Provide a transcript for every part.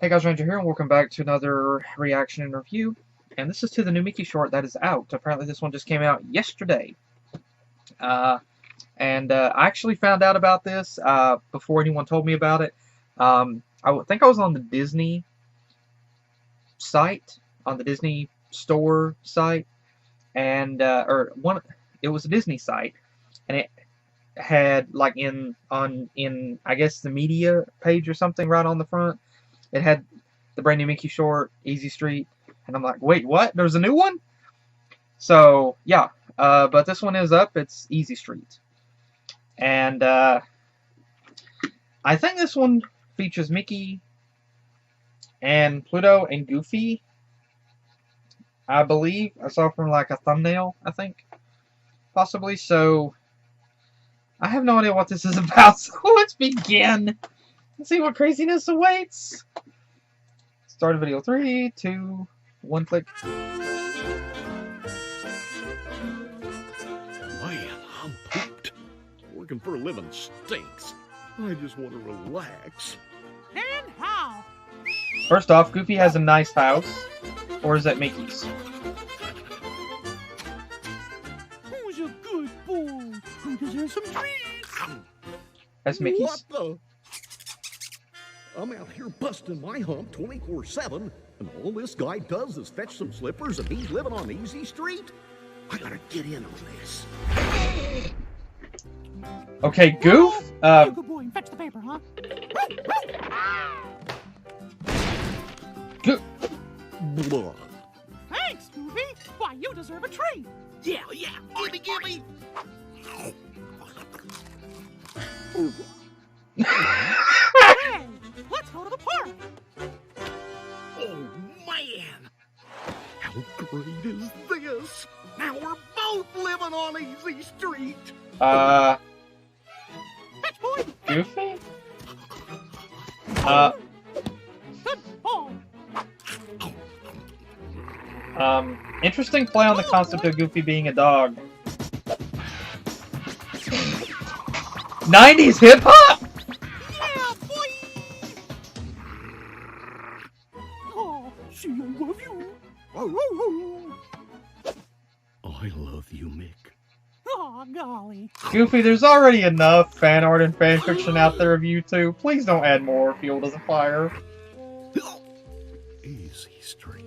Hey guys, Ranger here, and welcome back to another reaction and review. And this is to the new Mickey short that is out. Apparently this one just came out yesterday. I actually found out about this before anyone told me about it. I think I was on the Disney site, on the Disney store site, and it was a Disney site, and it had like in I guess the media page or something right on the front. It had the brand new Mickey short, Easy Street, and I'm like, wait, what? There's a new one? So yeah, but this one is up. It's Easy Street, and I think this one features Mickey and Pluto and Goofy. I believe I saw from like a thumbnail. I think possibly. So I have no idea what this is about. So let's begin. Let's see what craziness awaits. Start a video. 3, 2, 1, click. Man, I'm pooped. Working for a living stinks. I just want to relax. And how? First off, Goofy has a nice house. Or is that Mickey's? Who's a good boy? Who deserves some treats? That's Mickey's. What the? I'm out here busting my hump 24/7, and all this guy does is fetch some slippers, and he's living on Easy Street? I gotta get in on this. Okay, Goof. You a good boy and fetch the paper, huh? Blah. Thanks, Goofy. Why, you deserve a treat. Yeah, gimme. Hey, let's go to the park. Oh, man! How great is this? Now we're both living on Easy Street! Fetch, boy. Goofy? Good boy. Interesting play on the concept of Goofy being a dog. 90s hip-hop? Yeah, boy. Oh, see, I love you. I love you, Mick. Oh, golly. Goofy, there's already enough fan art and fan fiction out there of you two. Please don't add more. Fuel doesn't fire. Easy Street.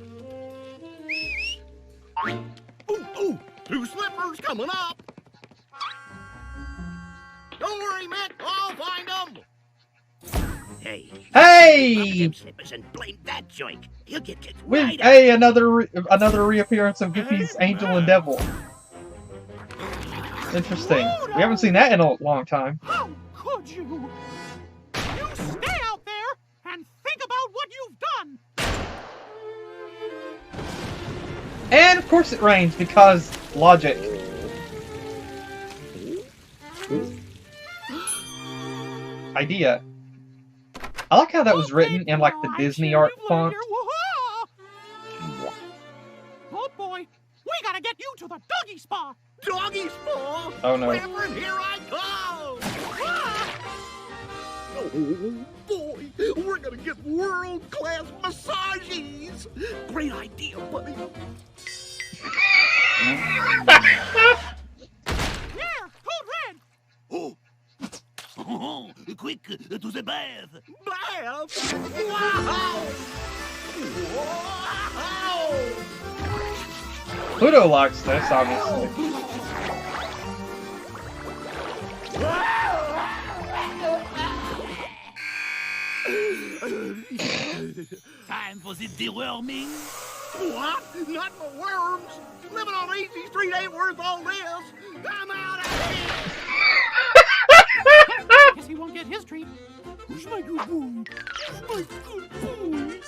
Ooh, 2 slippers coming up! Don't worry, Mick, I'll find them! Hey! Slippers and blame that joint. He'll get kicked With right hey, another reappearance of Goofy's Angel and Devil. Interesting. We haven't seen that in a long time. How could you? You stay out there and think about what you've done. And of course it rains because logic. Idea. I like how that was written in like the Disney art font. Oh boy, we gotta get you to the doggy spa. Doggy spa! Oh no. Reverend, here I come! Oh boy, we're gonna get world-class massages! Great idea, buddy! Here, Code Red. Oh, quick, to the bath. Bath! Wow! Wow! Pluto likes this, obviously. Time for the deworming. What? Not for worms! Living on Easy Street ain't worth all this! I'm out of here! Guess he won't get his treat. Who's my good boy? Who's my good boy?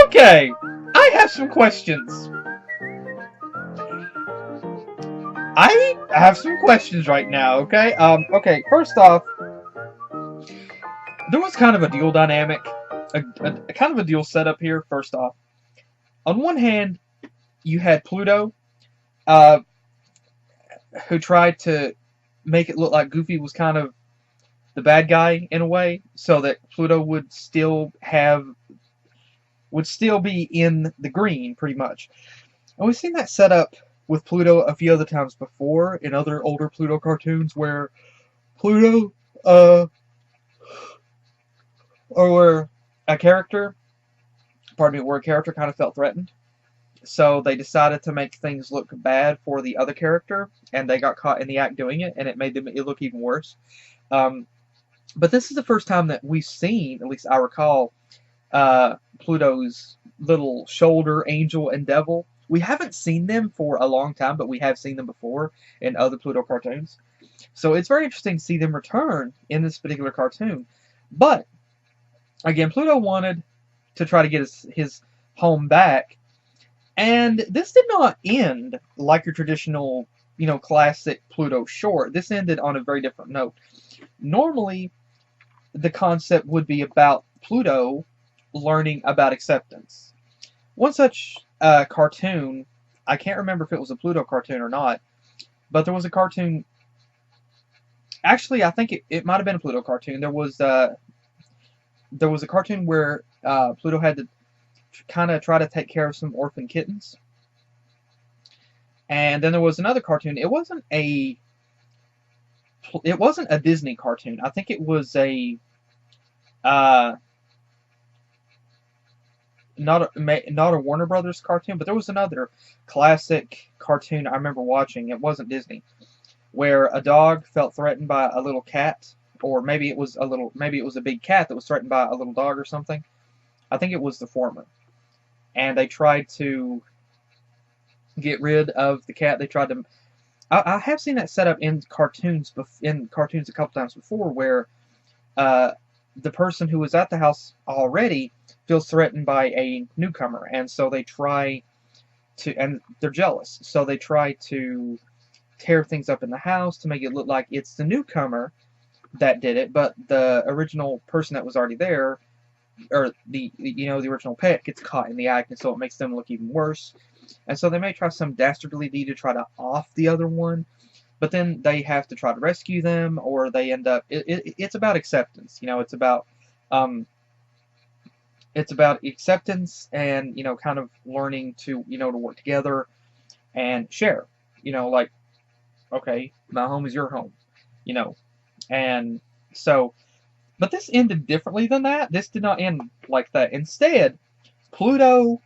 Okay, I have some questions. I have some questions right now, okay? Okay, first off, there was kind of a dual dynamic, a kind of a dual setup here, first off. On one hand, you had Pluto, who tried to make it look like Goofy was kind of the bad guy in a way, so that Pluto would still be in the green pretty much. And we've seen that set up with Pluto a few other times before in other older Pluto cartoons where Pluto, or where a character kind of felt threatened. So they decided to make things look bad for the other character, and they got caught in the act doing it, and it made it look even worse. But this is the first time that we've seen, at least I recall, Pluto's little shoulder, angel, and devil. We haven't seen them for a long time, but we have seen them before in other Pluto cartoons. So it's very interesting to see them return in this particular cartoon. But, again, Pluto wanted to try to get his home back, and this did not end like your traditional, classic Pluto short. This ended on a very different note. Normally, the concept would be about Pluto learning about acceptance. One such cartoon, I can't remember if it was a Pluto cartoon or not, but there was a cartoon. Actually, I think it might have been a Pluto cartoon. There was a cartoon where Pluto had to kind of try to take care of some orphan kittens. And then there was another cartoon. It wasn't a Disney cartoon. I think it was not a Warner Brothers cartoon, but there was another classic cartoon I remember watching. It wasn't Disney, where a dog felt threatened by a little cat, or maybe it was a big cat that was threatened by a little dog or something. I think it was the former. And they tried to get rid of the cat. They tried to. I have seen that set up in cartoons a couple times before, where the person who was at the house already feels threatened by a newcomer, and so they try to, and they're jealous, so they try to tear things up in the house to make it look like it's the newcomer that did it, but the original person that was already there, or the original pet, gets caught in the act, and so it makes them look even worse. And so they may try some dastardly deed to try to off the other one, but then they have to try to rescue them, or they end up. It's about acceptance. It's about acceptance and kind of learning to to work together and share. Like, okay, my home is your home. And so. But this ended differently than that. This did not end like that. Instead, Pluto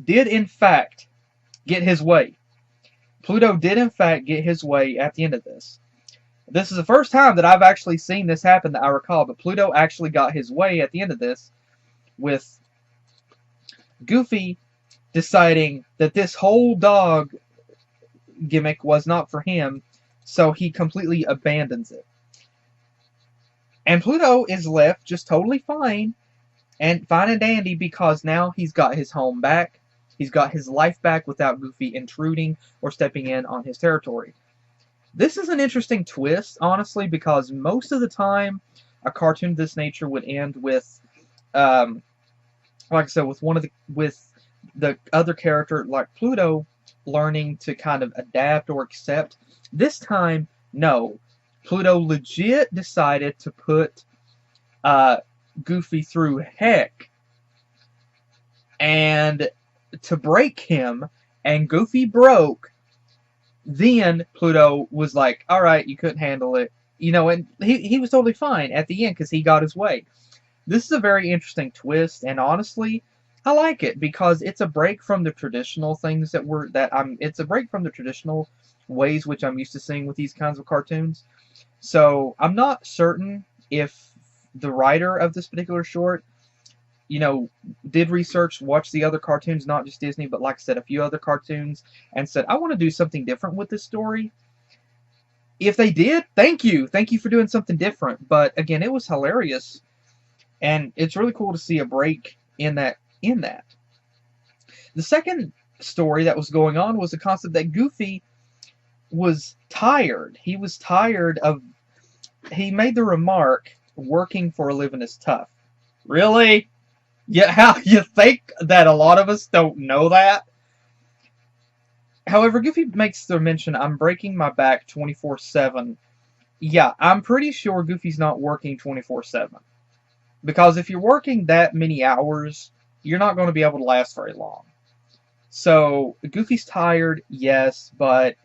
did in fact get his way. Pluto did in fact get his way at the end of this. This is the first time that I've actually seen this happen that I recall, but Pluto actually got his way at the end of this, with Goofy deciding that this whole dog gimmick was not for him, so he completely abandons it. And Pluto is left just totally fine and dandy, because now he's got his home back. He's got his life back without Goofy intruding or stepping in on his territory. This is an interesting twist, honestly, because most of the time a cartoon of this nature would end with, like I said, with the other character, like Pluto, learning to kind of adapt or accept. This time, no. Pluto legit decided to put Goofy through heck and to break him, and Goofy broke. Then Pluto was like, alright, you couldn't handle it. And he was totally fine at the end because he got his way. This is a very interesting twist, and honestly, I like it because it's a break from the traditional things it's a break from the traditional ways which I'm used to seeing with these kinds of cartoons. So I'm not certain if the writer of this particular short, did research, watch the other cartoons, not just Disney, but like I said, a few other cartoons, and said, I want to do something different with this story. If they did, thank you. Thank you for doing something different. But again, it was hilarious, and it's really cool to see a break in that. The second story that was going on was the concept that Goofy was tired. He was tired of. He made the remark, "Working for a living is tough." Really? Yeah, how you think that a lot of us don't know that? However, Goofy makes the mention, I'm breaking my back 24/7, Yeah, I'm pretty sure Goofy's not working 24/7. Because if you're working that many hours, you're not going to be able to last very long. So, Goofy's tired, yes, but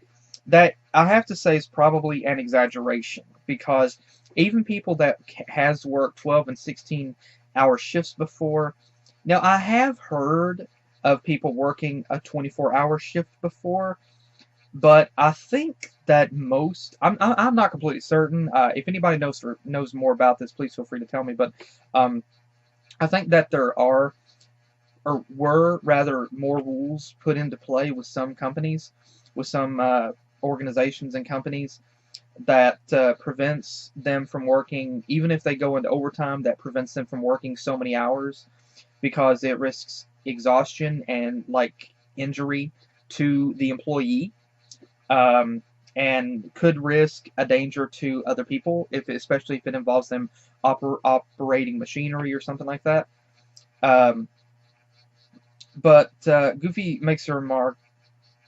that, I have to say, is probably an exaggeration. Because even people that has worked 12 and 16-hour shifts before, now I have heard of people working a 24-hour shift before, but I think that most, I'm not completely certain. If anybody knows more about this, please feel free to tell me. But um, I think that there are, or were rather, more rules put into play with some companies, with some organizations and companies, that prevents them from working, even if they go into overtime, that prevents them from working so many hours, because it risks exhaustion and like injury to the employee, um, and could risk a danger to other people, especially if it involves them operating machinery or something like that. Um, but Goofy makes a remark.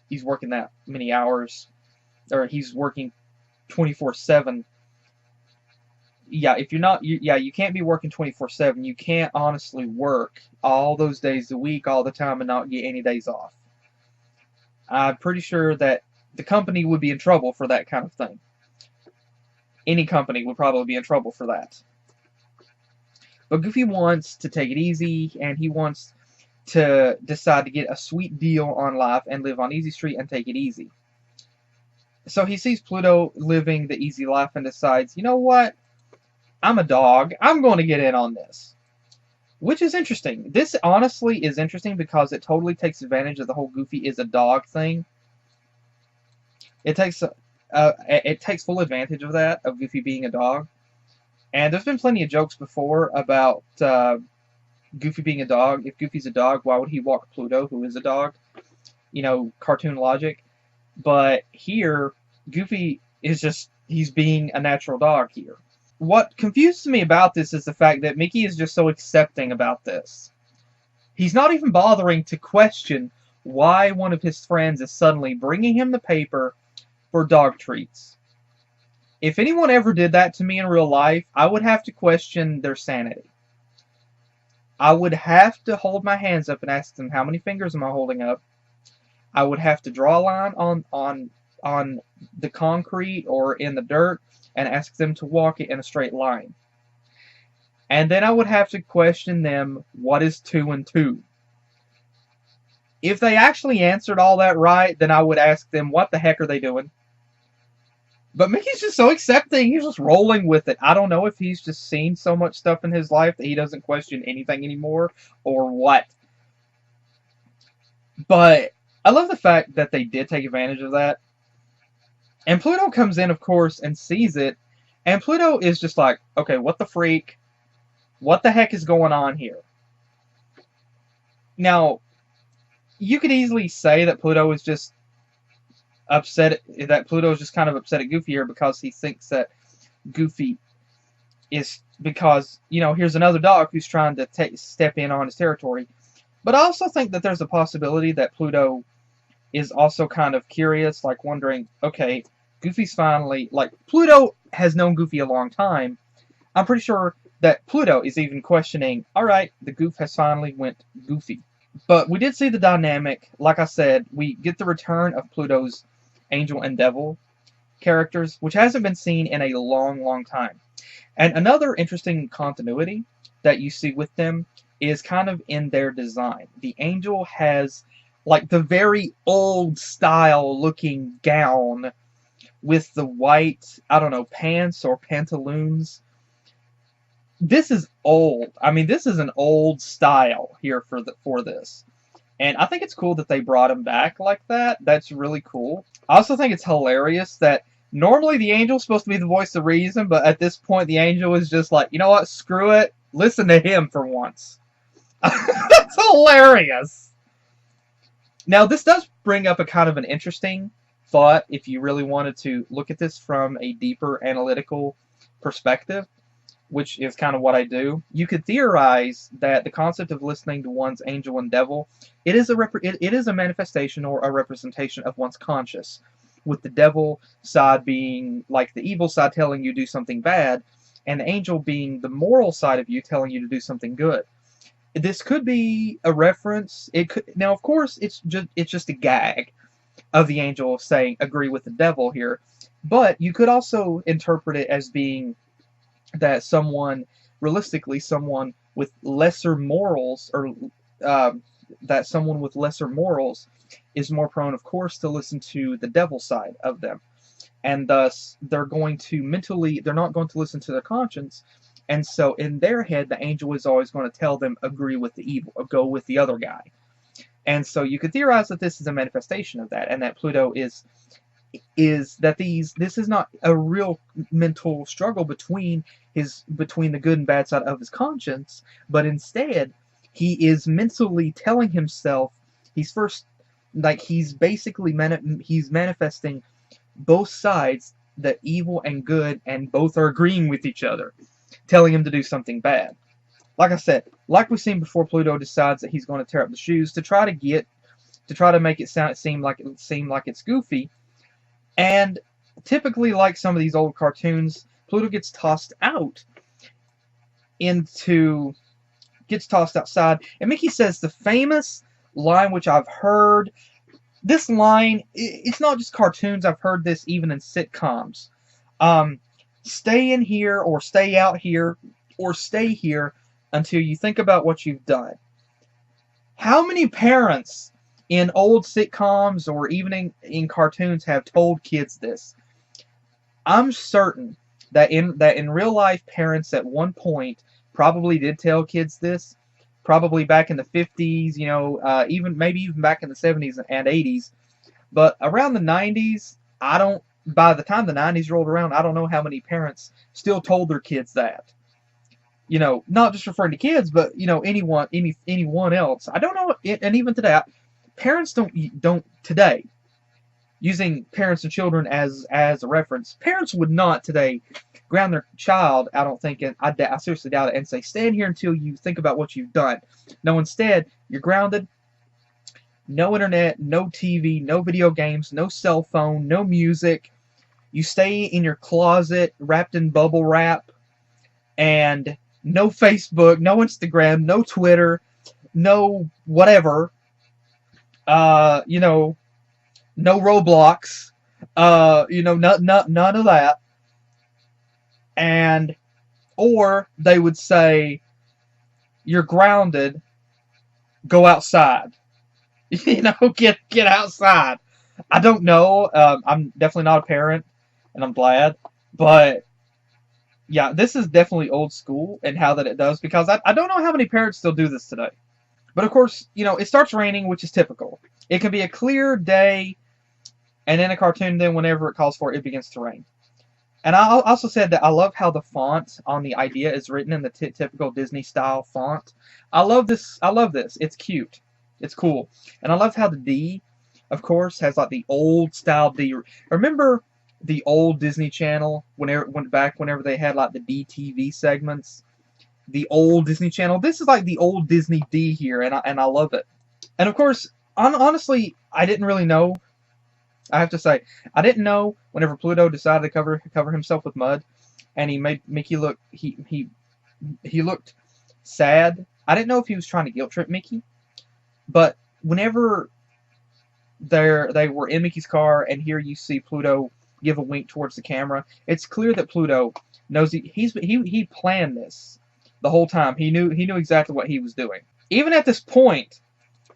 He's working that many hours, or he's working 24/7. Yeah, if you're not, yeah, you can't be working 24/7. You can't honestly work all those days a week, all the time, and not get any days off. I'm pretty sure that the company would be in trouble for that kind of thing. Any company would probably be in trouble for that. But Goofy wants to take it easy, and he wants to decide to get a sweet deal on life and live on Easy Street and take it easy. So he sees Pluto living the easy life and decides, you know what? I'm a dog. I'm going to get in on this. Which is interesting. This honestly is interesting because it totally takes advantage of the whole Goofy is a dog thing. It takes full advantage of that, of Goofy being a dog. And there's been plenty of jokes before about Goofy being a dog. If Goofy's a dog, why would he walk Pluto, who is a dog? You know, cartoon logic. But here, Goofy is just, he's being a natural dog here. What confuses me about this is the fact that Mickey is just so accepting about this. He's not even bothering to question why one of his friends is suddenly bringing him the paper for dog treats. If anyone ever did that to me in real life, I would have to question their sanity. I would have to hold my hands up and ask them, how many fingers am I holding up? I would have to draw a line on the concrete or in the dirt and ask them to walk it in a straight line. And then I would have to question them, what is 2 and 2? If they actually answered all that right, then I would ask them, what the heck are they doing? But Mickey's just so accepting, he's just rolling with it. I don't know if he's just seen so much stuff in his life that he doesn't question anything anymore, or what. But I love the fact that they did take advantage of that. And Pluto comes in, of course, and sees it. And Pluto is just like, okay, what the freak? What the heck is going on here? Now, you could easily say that Pluto is just upset, that Pluto is just kind of upset at Goofy here because he thinks that Goofy is, because, you know, here's another dog who's trying to step in on his territory. But I also think that there's a possibility that Pluto is also kind of curious, like wondering, okay, Goofy's finally, like, Pluto has known Goofy a long time. I'm pretty sure that Pluto is even questioning, alright, the goof has finally went goofy. But we did see the dynamic, like I said, we get the return of Pluto's Angel and Devil characters, which hasn't been seen in a long, long time. And another interesting continuity that you see with them is kind of in their design. The Angel has like the very old style looking gown with the white, I don't know, pants or pantaloons. This is old. I mean, this is an old style here for this. And I think it's cool that they brought him back like that. That's really cool. I also think it's hilarious that normally the Angel's supposed to be the voice of reason, but at this point the Angel is just like, you know what, screw it. Listen to him for once. That's hilarious. Now, this does bring up a kind of an interesting thought if you really wanted to look at this from a deeper analytical perspective, which is kind of what I do. You could theorize that the concept of listening to one's angel and devil, it is a manifestation or a representation of one's conscious, with the devil side being like the evil side telling you to do something bad, and the angel being the moral side of you telling you to do something good. This could be a reference. It could now, of course, it's just a gag of the angel saying agree with the devil here, but you could also interpret it as being that someone, realistically, someone with lesser morals, or that someone with lesser morals is more prone, of course, to listen to the devil side of them, and thus they're not going to listen to their conscience, and so in their head, the angel is always going to tell them agree with the evil, or go with the other guy. And so you could theorize that this is a manifestation of that, and that Pluto is that this is not a real mental struggle between the good and bad side of his conscience, but instead he is mentally telling himself he's basically he's manifesting both sides, the evil and good, and both are agreeing with each other, telling him to do something bad. Like I said, like we've seen before, Pluto decides that he's going to tear up the shoes to try to make it seem like it's Goofy. And typically, like some of these old cartoons, Pluto gets tossed outside, and Mickey says the famous line, which I've heard. This line, it's not just cartoons. I've heard this even in sitcoms. Stay in here, or stay out here, or stay here until you think about what you've done. How many parents in old sitcoms or even in cartoons have told kids this? I'm certain that in real life, parents at one point probably did tell kids this. Probably back in the 50s, even back in the 70s and 80s. But around the 90s, by the time the 90s rolled around, I don't know how many parents still told their kids that. Not just referring to kids, but anyone else. I don't know, and even today, parents don't today, using parents and children as a reference. Parents would not today ground their child, I don't think, and I seriously doubt it, and say, stand here until you think about what you've done. No, instead, you're grounded. No internet, no TV, no video games, no cell phone, no music. You stay in your closet wrapped in bubble wrap, and no Facebook, no Instagram, no Twitter, no whatever. No Roblox. None of that. Or they would say, you're grounded, go outside. Get outside. I don't know. I'm definitely not a parent, and I'm glad. But yeah, this is definitely old school in how that it does, because I don't know how many parents still do this today. But of course, it starts raining, which is typical. It can be a clear day, and in a cartoon, then whenever it calls for it, it begins to rain. And I also said that I love how the font on the idea is written in the typical Disney-style font. I love this. It's cute. It's cool. And I love how the D, of course, has like the old-style D. Remember the old Disney Channel, whenever they had like the DTV segments? The old Disney Channel. This is like the old Disney D here, and I love it. And of course, honestly, I didn't really know. I have to say, I didn't know whenever Pluto decided to cover himself with mud, and he made Mickey look. He looked sad. I didn't know if he was trying to guilt trip Mickey, but whenever they were in Mickey's car, and here you see Pluto give a wink towards the camera, it's clear that Pluto knows he planned this the whole time. He knew exactly what he was doing. Even at this point,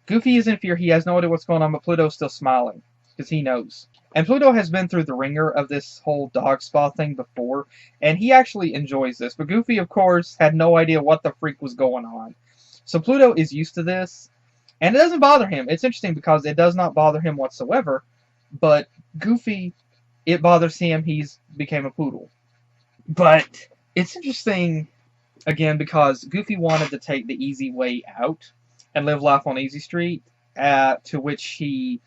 Goofy is in fear. He has no idea what's going on, but Pluto's still smiling, because he knows. And Pluto has been through the ringer of this whole dog spa thing before, and he actually enjoys this. But Goofy, of course, had no idea what the freak was going on. So Pluto is used to this, and it doesn't bother him. It's interesting because it does not bother him whatsoever, but Goofy, it bothers him. He's became a poodle. But it's interesting, again, because Goofy wanted to take the easy way out and live life on Easy Street, to which he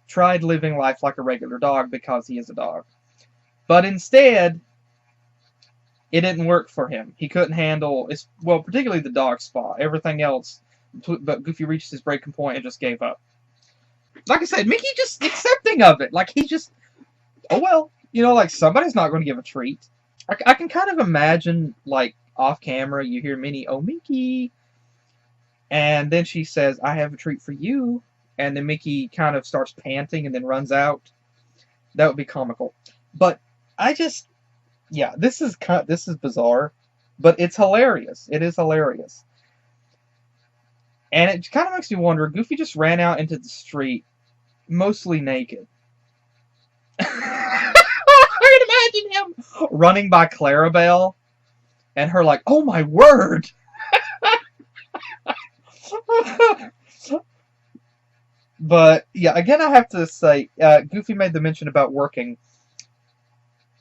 tried living life like a regular dog because he is a dog. But instead, it didn't work for him. He couldn't handle, particularly the dog spa. Everything else, but Goofy reached his breaking point and just gave up. Like I said, Mickey just accepting of it. Like, he just oh well, you know, like somebody's not going to give a treat. I can kind of imagine, like, off camera, you hear Minnie, oh, Mickey. And then she says, I have a treat for you. And then Mickey kind of starts panting and then runs out. That would be comical. But I just, yeah, this is bizarre, but it's hilarious. It is hilarious. And it kind of makes me wonder, Goofy just ran out into the street, mostly naked. I can imagine him running by Clarabelle, and her like, oh my word! But, yeah, again, I have to say, Goofy made the mention about working.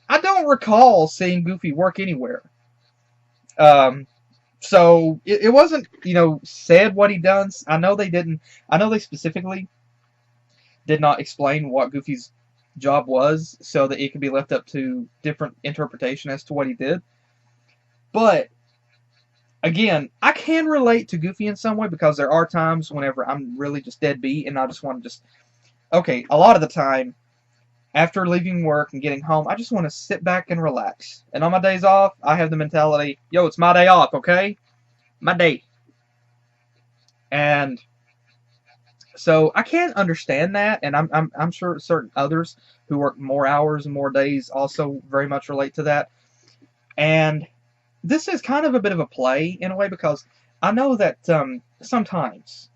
I don't recall seeing Goofy work anywhere. So, it wasn't, you know, said what he does. I know they specifically did not explain what Goofy's job was, so that it could be left up to different interpretation as to what he did. But, again, I can relate to Goofy in some way, because there are times whenever I'm really just dead beat and I just want to just, okay, a lot of the time, after leaving work and getting home, I just want to sit back and relax. And on my days off, I have the mentality, yo, it's my day off, okay? My day. And so I can understand that, and I'm sure certain others who work more hours and more days also very much relate to that. And this is kind of a bit of a play in a way, because I know that sometimes,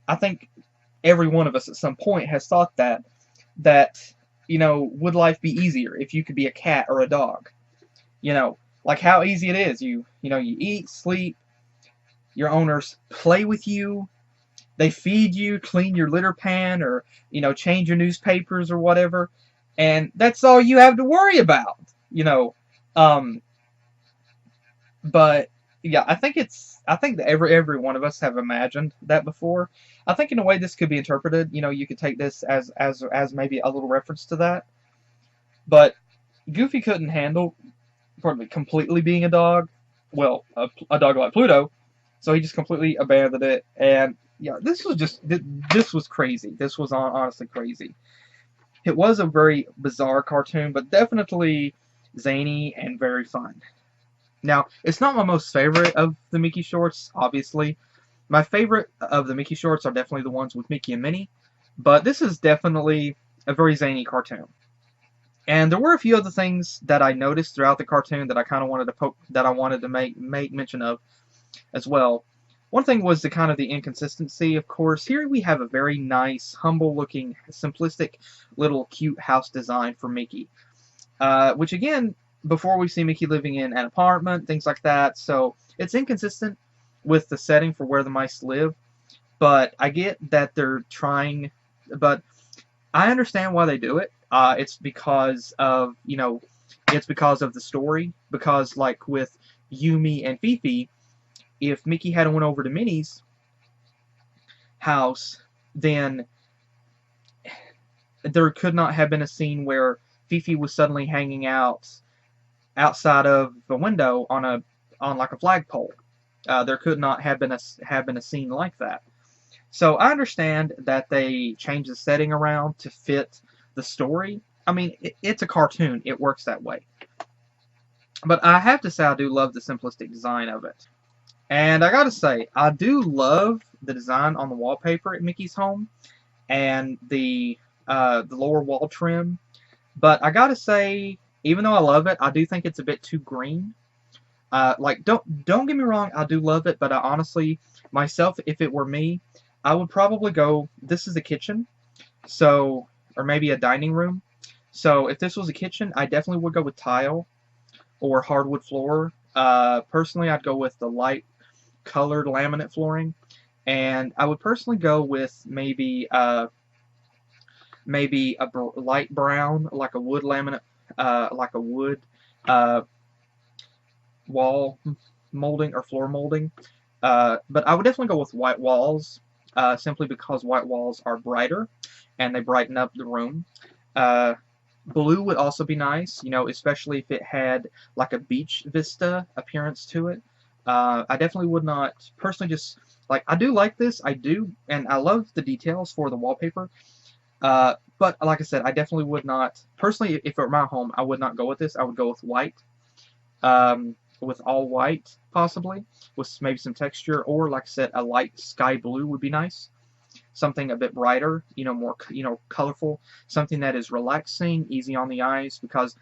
I think every one of us at some point has thought that, you know, would life be easier if you could be a cat or a dog? You know, like how easy it is. You know, you eat, sleep, your owners play with you, they feed you, clean your litter pan, or, you know, change your newspapers or whatever, and that's all you have to worry about, you know. But yeah, I think that every one of us have imagined that before. I think in a way this could be interpreted. You know, you could take this as maybe a little reference to that. But Goofy couldn't handle, pardon me, completely being a dog. Well, a dog like Pluto, so he just completely abandoned it. And yeah, this was crazy. This was honestly crazy. It was a very bizarre cartoon, but definitely zany and very fun. Now, it's not my most favorite of the Mickey shorts, obviously. My favorite of the Mickey shorts are definitely the ones with Mickey and Minnie, but this is definitely a very zany cartoon. And there were a few other things that I noticed throughout the cartoon that I kind of wanted to make mention of as well. One thing was the kind of the inconsistency. Of course, here we have a very nice, humble-looking, simplistic, little cute house design for Mickey, which again, before we see Mickey living in an apartment, things like that. So it's inconsistent with the setting for where the mice live. But I get that they're trying, but I understand why they do it. It's because of, you know, it's because of the story. Because like with Yumi and Fifi, if Mickey hadn't went over to Minnie's house, then there could not have been a scene where Fifi was suddenly hanging out outside of the window on like a flagpole. There could not have been a scene like that. So I understand that they changed the setting around to fit the story. I mean, it's a cartoon; it works that way. But I have to say, I do love the simplistic design of it. And I gotta say, I do love the design on the wallpaper at Mickey's home and the lower wall trim. But I gotta say, even though I love it, I do think it's a bit too green. Like, don't get me wrong, I do love it, but I honestly, myself, if it were me, I would probably go, this is a kitchen, so, or maybe a dining room. So if this was a kitchen, I definitely would go with tile or hardwood floor. Personally, I'd go with the light colored laminate flooring, and I would personally go with maybe a light brown, like a wood laminate, like a wood wall molding or floor molding. But I would definitely go with white walls, simply because white walls are brighter and they brighten up the room. Blue would also be nice, you know, especially if it had like a beach vista appearance to it. I definitely would not personally I do like this, I do, and I love the details for the wallpaper. But like I said, I definitely would not, personally, if it were my home, I would not go with this. I would go with white, with all white, possibly, with maybe some texture, or like I said, a light sky blue would be nice. Something a bit brighter, more, colorful, something that is relaxing, easy on the eyes, because,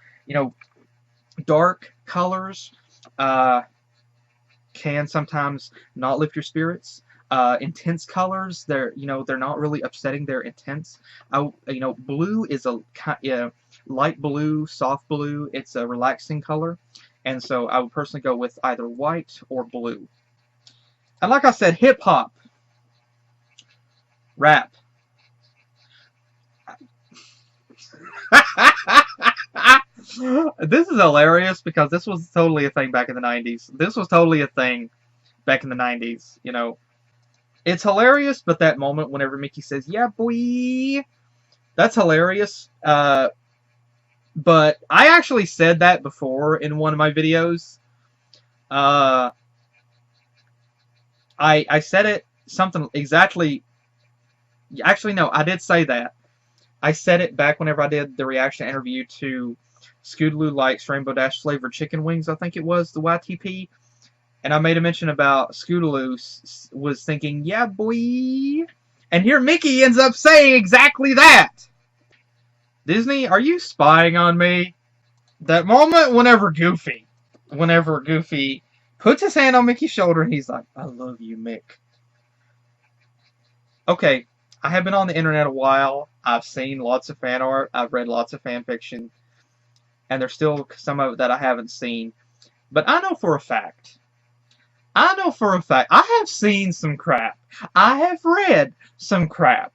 dark colors can sometimes not lift your spirits. Intense colors, they're not really upsetting, they're intense. Blue is a light blue, soft blue. It's a relaxing color, and so I would personally go with either white or blue. And like I said, hip hop, rap. This is hilarious because this was totally a thing back in the 90s. This was totally a thing back in the 90s, It's hilarious, but that moment whenever Mickey says, "Yeah, boy," that's hilarious. But I actually said that before in one of my videos. I said it something exactly. Actually, no, I did say that. I said it back whenever I did the reaction interview to Scootaloo Likes Rainbow Dash flavored chicken wings. I think it was the YTP. And I made a mention about Scootaloo was thinking, "Yeah, boy." And here Mickey ends up saying exactly that. Disney, are you spying on me? That moment whenever Goofy puts his hand on Mickey's shoulder and he's like, "I love you, Mick." Okay, I have been on the internet a while. I've seen lots of fan art. I've read lots of fan fiction. And there's still some of it that I haven't seen. But I know for a fact, I have seen some crap. I have read some crap.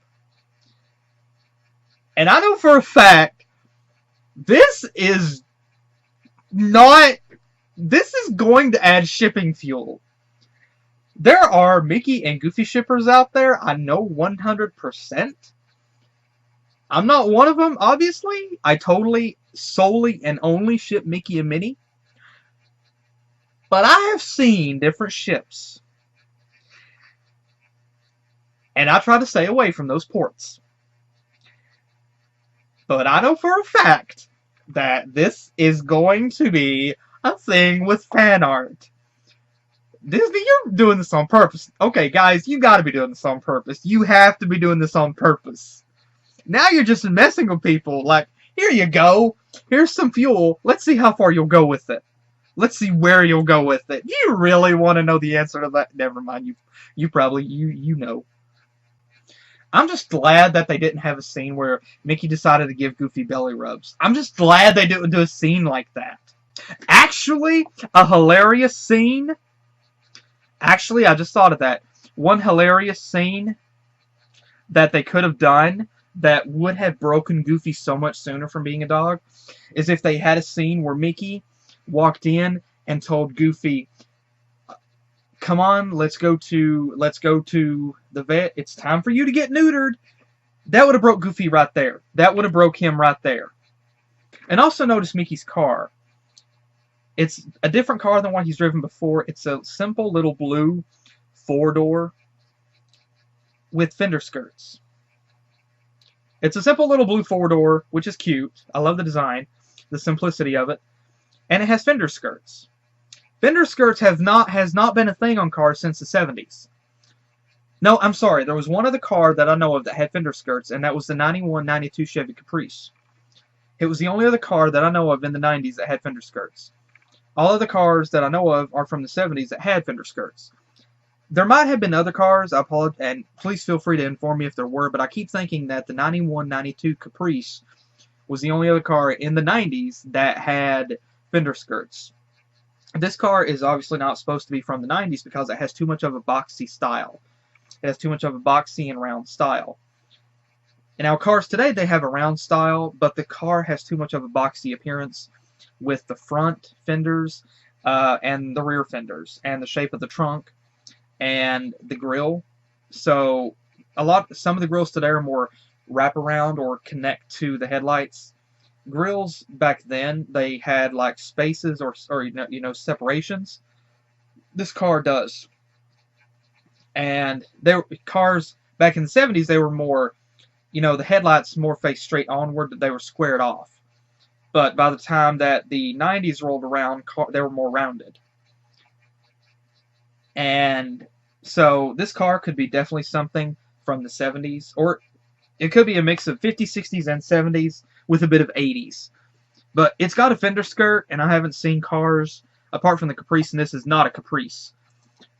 And I know for a fact, this is going to add shipping fuel. There are Mickey and Goofy shippers out there, I know 100%. I'm not one of them, obviously. I totally, solely, and only ship Mickey and Minnie. But I have seen different ships. And I try to stay away from those ports. But I know for a fact that this is going to be a thing with fan art. Disney, you're doing this on purpose. Okay, guys, you gotta be doing this on purpose. You have to be doing this on purpose. Now you're just messing with people. Like, here you go. Here's some fuel. Let's see how far you'll go with it. Let's see where you'll go with it. You really want to know the answer to that? Never mind. You probably know. I'm just glad that they didn't have a scene where Mickey decided to give Goofy belly rubs. I'm just glad they didn't do a scene like that. Actually, a hilarious scene. Actually, I just thought of that. One hilarious scene that they could have done that would have broken Goofy so much sooner from being a dog is if they had a scene where Mickey walked in and told Goofy, "Come on, let's go to the vet. It's time for you to get neutered." That would have broke Goofy right there. That would have broke him right there. And also notice Mickey's car. It's a different car than what he's driven before. It's a simple little blue 4-door with fender skirts. It's a simple little blue 4-door, which is cute. I love the design, the simplicity of it. And it has fender skirts. Fender skirts has not been a thing on cars since the 70s. No, I'm sorry. There was one other car that I know of that had fender skirts, and that was the 91-92 Chevy Caprice. It was the only other car that I know of in the 90s that had fender skirts. All of the cars that I know of are from the 70s that had fender skirts. There might have been other cars, I apologize, and please feel free to inform me if there were, but I keep thinking that the 91-92 Caprice was the only other car in the 90s that had fender skirts. This car is obviously not supposed to be from the 90s because it has too much of a boxy style. It has too much of a boxy and round style. And now cars today, they have a round style, but the car has too much of a boxy appearance with the front fenders and the rear fenders and the shape of the trunk and the grille. So some of the grills today are more wraparound or connect to the headlights. Grills back then, they had like spaces or separations. This car does. And cars back in the 70s, they were more you know, the headlights more faced straight onward, they were squared off. But by the time that the 90s rolled around, they were more rounded. And so this car could be definitely something from the 70s, or it could be a mix of 50s, 60s, and 70s with a bit of 80s. But it's got a fender skirt, and I haven't seen cars, apart from the Caprice, and this is not a Caprice.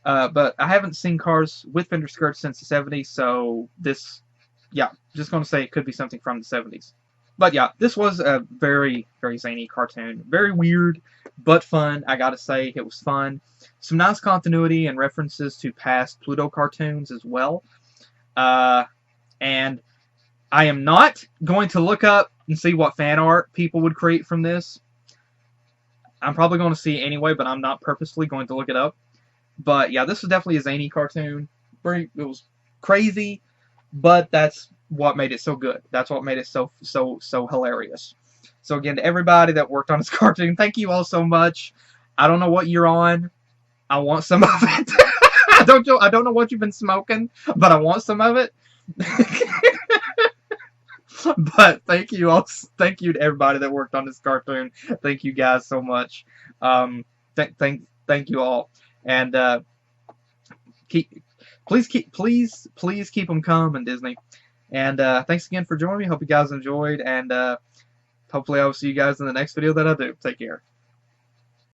But I haven't seen cars with fender skirts since the 70s, so this, yeah, just going to say it could be something from the 70s. But yeah, this was a very, very zany cartoon. Very weird, but fun. I gotta say, it was fun. Some nice continuity and references to past Pluto cartoons as well. And I am not going to look up and see what fan art people would create from this. I'm probably going to see it anyway, but I'm not purposefully going to look it up. But yeah, this was definitely a zany cartoon. It was crazy, but that's what made it so good. That's what made it so hilarious. So again, to everybody that worked on this cartoon, thank you all so much. I don't know what you're on. I want some of it. I don't know what you've been smoking, but I want some of it. But thank you all. Thank you to everybody that worked on this cartoon. Thank you guys so much. Thank you all. And please keep them coming, Disney. And thanks again for joining me. Hope you guys enjoyed, and hopefully I will see you guys in the next video that I do. Take care.